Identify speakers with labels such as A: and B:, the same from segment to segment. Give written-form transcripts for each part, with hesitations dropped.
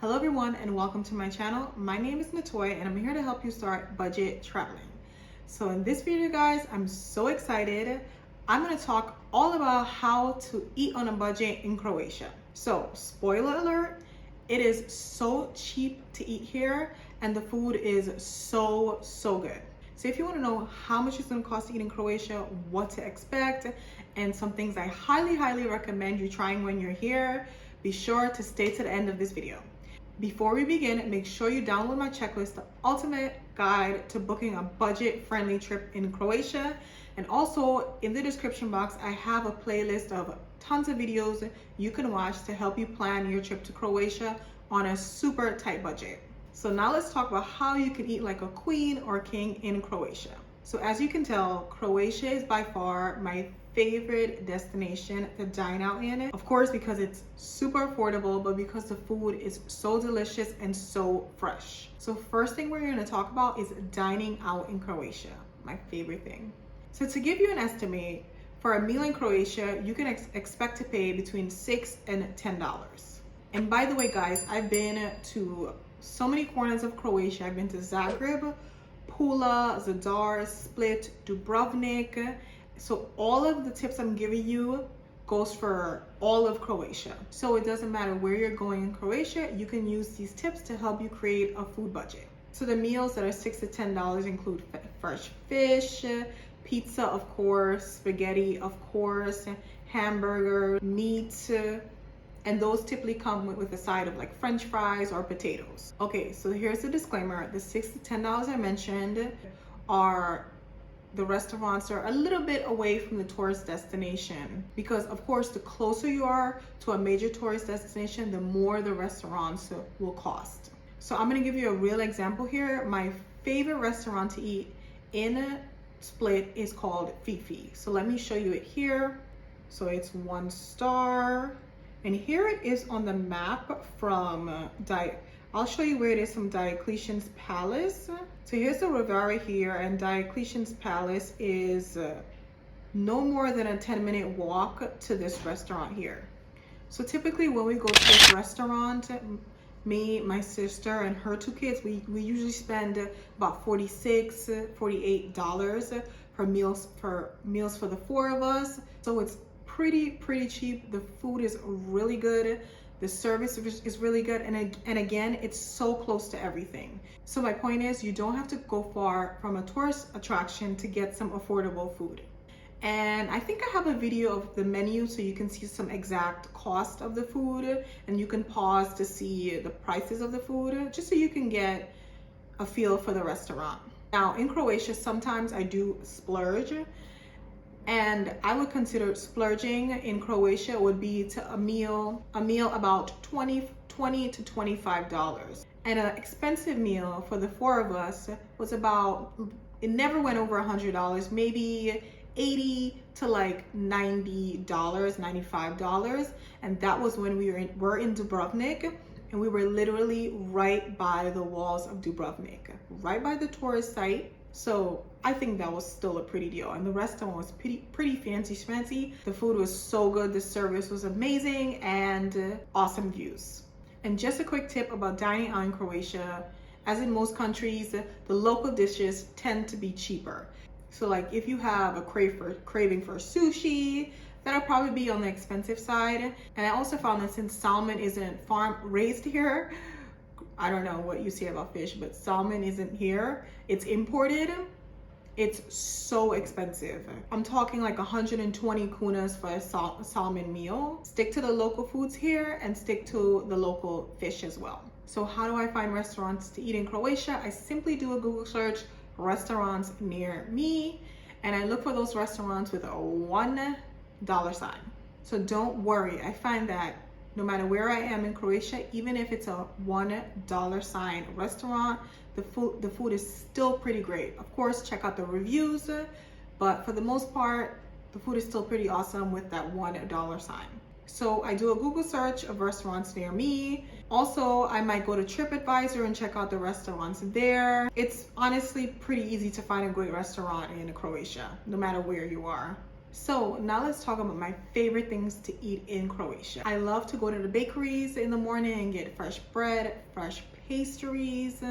A: Hello everyone and welcome to my channel. My name is Natoy and I'm here to help you start budget traveling. So in this video guys, I'm so excited. I'm going to talk all about how to eat on a budget in Croatia. So spoiler alert, it is so cheap to eat here and the food is so good. So if you want to know how much it's going to cost to eat in Croatia, what to expect, and some things I highly recommend you trying when you're here, be sure to stay to the end of this video. Before we begin, make sure you download my checklist, the ultimate guide to booking a budget-friendly trip in Croatia. And also in the description box, I have a playlist of tons of videos you can watch to help you plan your trip to Croatia on a super tight budget. So now let's talk about how you can eat like a queen or king in Croatia. So as you can tell, Croatia is by far my favorite destination to dine out in. Of course, because it's super affordable, but because the food is so delicious and so fresh. So first thing we're going to talk about is dining out in Croatia, my favorite thing. So to give you an estimate, for a meal in Croatia, you can expect to pay between $6 and $10. And by the way, guys, I've been to so many corners of Croatia. I've been to Zagreb, Pula, Zadar, Split, Dubrovnik. So all of the tips I'm giving you goes for all of Croatia. So it doesn't matter where you're going in Croatia, you can use these tips to help you create a food budget. So the meals that are $6 to $10 include fresh fish, pizza, of course, spaghetti, of course, hamburger, meat, and those typically come with a side of like French fries or potatoes. Okay, so here's the disclaimer. The $6 to $10 I mentioned are the restaurants are a little bit away from the tourist destination because of course the closer you are to a major tourist destination, the more the restaurants will cost. So I'm going to give you a real example here. My favorite restaurant to eat in Split is called Fifi. So let me show you it here. So it's 1 star. And here it is on the map from I'll show you where it is from Diocletian's Palace. So here's the Riviera here, and Diocletian's Palace is no more than a 10-minute walk to this restaurant here. So typically when we go to this restaurant, me, my sister, and her 2 kids, we usually spend about $46, $48 for meals for the 4 of us. So it's pretty cheap. The food is really good. The service is really good, and again, it's so close to everything. So my point is, you don't have to go far from a tourist attraction to get some affordable food. And I think I have a video of the menu so you can see some exact cost of the food, and you can pause to see the prices of the food, just so you can get a feel for the restaurant. Now in Croatia, sometimes I do splurge. And I would consider splurging in Croatia would be to a meal about $20 to $25. And an expensive meal for the 4 of us was about, it never went over $100, maybe $80 to like $90, $95. And that was when we were in Dubrovnik, and we were literally right by the walls of Dubrovnik, right by the tourist site. So I think that was still a pretty deal, and the restaurant was pretty fancy. The food was so good, the service was amazing, and awesome views. And just a quick tip about dining out in Croatia: as in most countries, the local dishes tend to be cheaper. So like if you have a craving for sushi, that'll probably be on the expensive side. And I also found that since salmon isn't farm raised here, I don't know what you say about fish, but salmon isn't here. It's imported. It's so expensive. I'm talking like 120 kunas for a salmon meal. Stick to the local foods here and stick to the local fish as well. So how do I find restaurants to eat in Croatia? I simply do a Google search, restaurants near me, and I look for those restaurants with a $1 sign. So don't worry, I find that no matter where I am in Croatia, even if it's a $1 sign restaurant, the food is still pretty great. Of course, check out the reviews, but for the most part, the food is still pretty awesome with that $1 sign. So I do a Google search of restaurants near me. Also, I might go to TripAdvisor and check out the restaurants there. It's honestly pretty easy to find a great restaurant in Croatia, no matter where you are. So now let's talk about my favorite things to eat in Croatia. I love to go to the bakeries in the morning and get fresh bread, fresh pastries.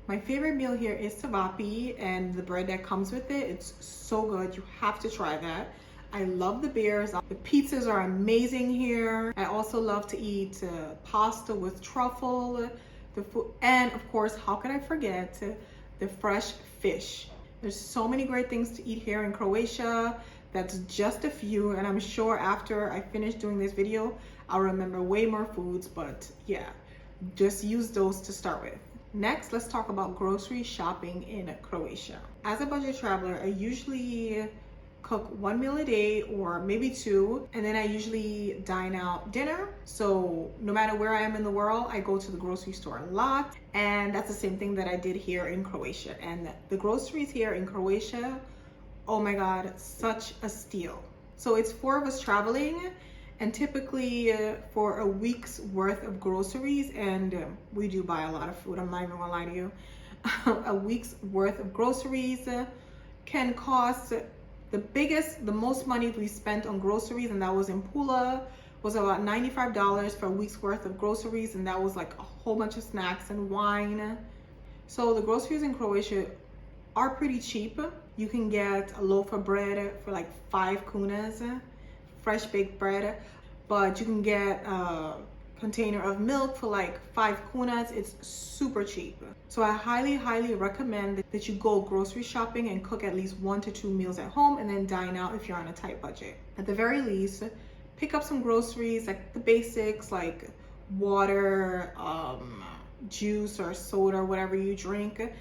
A: My favorite meal here is cevapi and the bread that comes with it. It's so good. You have to try that. I love the beers. The pizzas are amazing here. I also love to eat pasta with truffle. The food, and of course, how could I forget the fresh fish? There's so many great things to eat here in Croatia. That's just a few, and I'm sure after I finish doing this video, I'll remember way more foods, but yeah, just use those to start with. Next, let's talk about grocery shopping in Croatia. As a budget traveler, I usually cook one meal a day or maybe two, and then I usually dine out dinner. So no matter where I am in the world, I go to the grocery store a lot, and that's the same thing that I did here in Croatia. And the groceries here in Croatia, oh my God, such a steal. So it's 4 of us traveling, and typically for a week's worth of groceries, and we do buy a lot of food, I'm not even gonna lie to you. A week's worth of groceries can cost the most money we spent on groceries, and that was in Pula, was about $95 for a week's worth of groceries, and that was like a whole bunch of snacks and wine. So the groceries in Croatia are pretty cheap. You can get a loaf of bread for like 5 kunas, fresh baked bread, but you can get a container of milk for like 5 kunas. It's super cheap. So I highly recommend that you go grocery shopping and cook at least 1 to 2 meals at home, and then dine out if you're on a tight budget. At the very least, pick up some groceries, like the basics, like water, juice or soda, whatever you drink,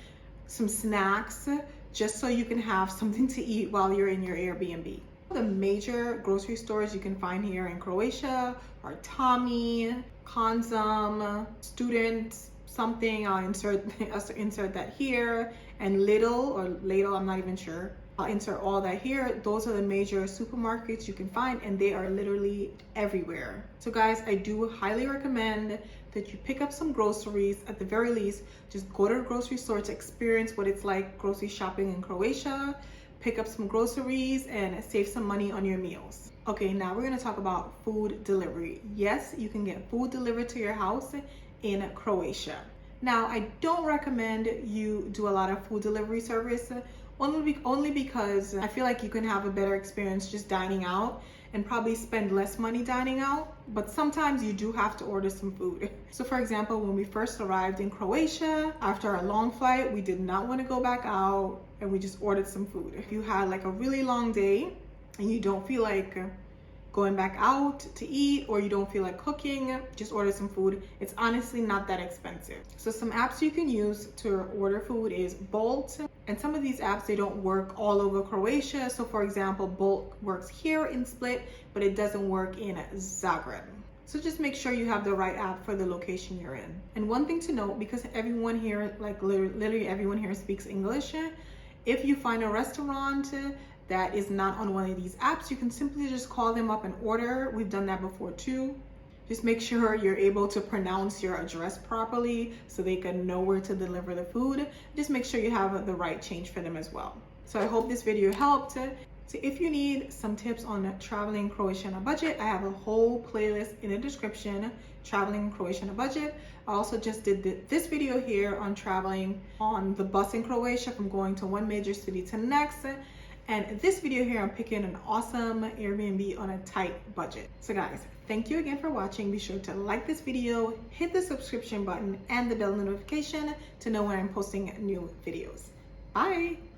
A: some snacks, just so you can have something to eat while you're in your Airbnb. The major grocery stores you can find here in Croatia are Tommy, Konzum, Student something, I'll insert that here, and Lidl, I'm not even sure. I'll insert all that here. Those are the major supermarkets you can find, and they are literally everywhere. So guys, I do highly recommend that you pick up some groceries. At the very least, just go to the grocery store to experience what it's like grocery shopping in Croatia. Pick up some groceries and save some money on your meals. Okay, now we're gonna talk about food delivery. Yes, you can get food delivered to your house in Croatia. Now, I don't recommend you do a lot of food delivery service, only because I feel like you can have a better experience just dining out and probably spend less money dining out, but sometimes you do have to order some food. So for example, when we first arrived in Croatia, after a long flight, we did not want to go back out, and we just ordered some food. If you had like a really long day and you don't feel like going back out to eat, or you don't feel like cooking, just order some food. It's honestly not that expensive. So some apps you can use to order food is Bolt, and some of these apps, they don't work all over Croatia. So for example, Bolt works here in Split, but it doesn't work in Zagreb. So just make sure you have the right app for the location you're in. And one thing to note, because everyone here, like literally everyone here speaks English, if you find a restaurant that is not on one of these apps, you can simply just call them up and order. We've done that before too. Just make sure you're able to pronounce your address properly so they can know where to deliver the food. Just make sure you have the right change for them as well. So I hope this video helped. So if you need some tips on traveling Croatia on a budget, I have a whole playlist in the description, traveling Croatia on a budget. I also just did this video here on traveling on the bus in Croatia from going to one major city to the next. And this video here, I'm picking an awesome Airbnb on a tight budget. So guys, thank you again for watching. Be sure to like this video, hit the subscription button and the bell notification to know when I'm posting new videos. Bye.